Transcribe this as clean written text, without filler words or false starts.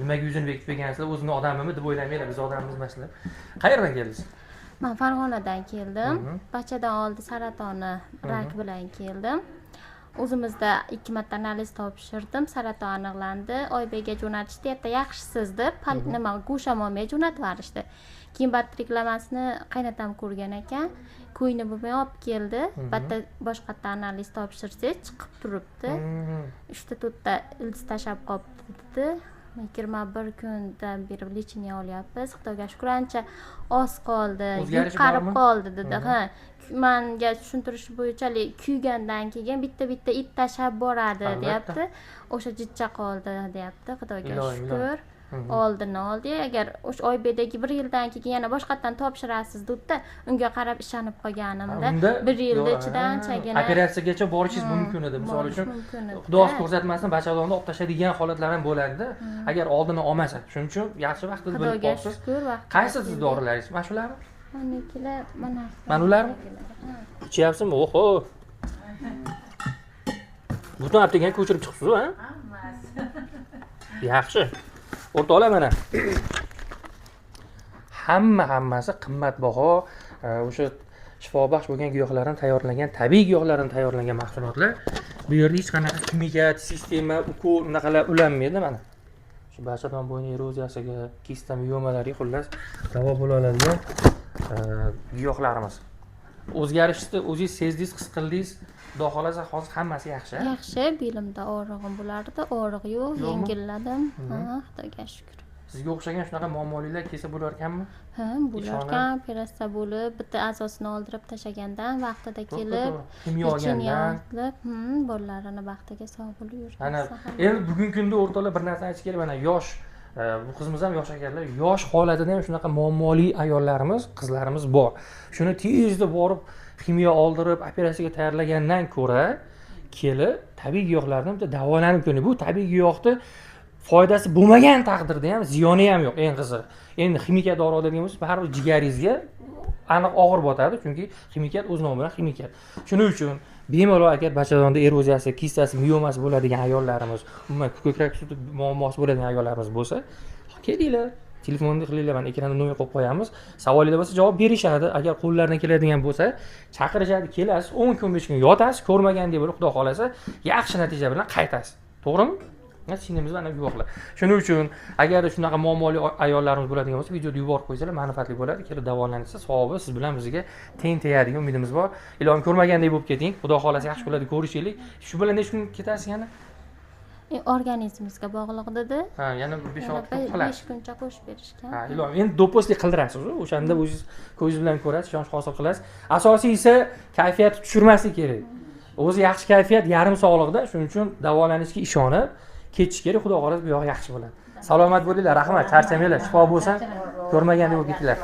nimaga yuzini bekitib kelgansizlar, o'zini odamimi deb o'ylamanglar, biz odammiz sizlar. Qayerdan keldingiz? Men Farg'onadan keldim. Bachadan oldi saratoni rak bilan keldim. O'zimizda 2 marta analiz topshirdim, saraton aniqlandi. Oybekga jo'natishdi, "Yerda yaxshisiz" deb, nima go'shamolmay jo'natib yuborishdi. Keyin batteriklamasini qaynatam ko'rgan ekan, ko'yni bo'lmay olib keldi. Batta boshqatda analiz topshirsak, chiqib turibdi. 3-4 ta ildiz tashab qolibdi dedi. 21 kundan beri lecheniya olyapmiz. Xudoga shukr, ancha oz qoldi, qarib qoldi dedi. Ha, menga tushuntirish bo'yicha kuygandan keyin bitta ip tashab boradi, deyapti. O'sha jichcha qoldi, deyapti. Xudoga shukr. Oldini oldi. Agar o'sha Oybekdagi 1 yildan keyin yana boshqatdan topshirasiz dedi, unga qarab ishonib qolganimda 1 yilda ichidan chagina operatsiyagacha borishingiz mumkin edi. Misol uchun Xudo ko'rsatmasin, bachadonni olib tashladigan holatlar ham bo'ladi-da. Agar oldini olmasa, shuning uchun yaxshi vaqtida bilib qolsiz. Qaysi siz dorilaringiz? Mana shularmi? Manikilar, mana. Mana ularmi? Ichyapsizmi? Oho. Butun aptekani ko'chirib chiqibsiz-ku, ha? Yaxshi. O'rtoqlar, mana hammasi qimmatbaho, o'sha shifobaxsh bo'lgan giyohlardan tayyorlangan, tabiiy giyohlardan tayyorlangan mahsulotlar. Bu yerda hech qanaqa kimyoviy sistema, ukol unaqalar ulanmaydi mana. Shu bachadon bo'yni eroziyasiga, kista miyomalariga xullas davo bo'la oladigan giyohlarimiz. O'zgarishni o'zingiz sezdingiz, his qildingiz. Xudo xolasa hozir hammasi yaxshi. Yaxshi, belimda og'rig'im bo'lardi, og'riq yo'q, yengilladim. Ha, Xudoga shukr. Sizga o'xshagan shunaqa muammoliklar kelsa bo'lar ekanmi? Ha, bo'larkan, operatsiya bo'lib, bitta a'zosini oldirib tashagandan vaqtida kelib, kimyo olgandan, bolalarini vaqtiga sog' bo'lib yurdi. Ana, endi bugungi kunda o'rtoqlar bir narsa aytish kerak, mana yosh bu qizimiz ham yosh ekanlar, yosh holatida ham shunaqa muammoli ayollarimiz, qizlarimiz bor. Shuni tezda borib kimyo oldirib, operatsiyaga tayyorlagandan ko'ra, kelib tabiiy giyohlardan bitta davolanib ko'ring. Bu tabiiy giyohni foydasi bo'lmagan taqdirda ham ziyoni ham yo'q, eng qizig'i. Endi ximikiyat dori oladigan bo'lsangiz, baribir jigaringizga aniq og'ir botadi, chunki ximikiyat o'z nomi bilan ximikiyat. Shuning uchun bemalol agar bachadonda eroziyasi, kistasi, miyomasi bo'ladigan ayollarimiz, umuman ko'krak suti muammosi bo'ladigan ayollarimiz bo'lsa, kelinglar. Telefonni qilinglar, mana ekranda nomer qo'yib qo'yamiz. Savolinglar bo'lsa javob berishadi. Agar qo'llaridan keladigan bo'lsa, chaqirishadi, kelasiz, 10 kun 15 kun yotasiz, ko'rmagandek bo'lib, Xudo xolasa, yaxshi natija bilan qaytasiz. To'g'rimi? Sinimiz mana guvohlar. Shuning uchun agar shunaqa muammoli ayollarimiz bo'ladigan bo'lsa, videoda yuborib qo'ysalar, manfaatli bo'ladi. Kelib davolansa, savobi siz bilan bizga teng tegadigan umidimiz bor. Ilohim ko'rmagandek bo'lib keting. Xudo xolasa yaxshi bo'ladi, ko'rishaylik. Shu bilan necha kun ketasiz yana? Organizmimizga bog'liq dedi. Ha, yana 5-6 kun qoladi. 5 kuncha qo'shib berishgan. Ha, ilohim, endi doposlik qildirasiz, o'shanda o'zingiz ko'zingiz bilan ko'rasiz, ishonch hosil qilasiz. Asosiysi kayfiyatni tushirmaslik kerak. O'zi yaxshi kayfiyat yarim sog'liqda, shuning uchun davolanishga ishonib ketish kerak. Xudo xolasa bu yoq yaxshi bo'ladi. Salomat bo'linglar, rahmat, charchamanglar, shifo bo'lsin. Ko'rmagandek bo'lib ketinglar.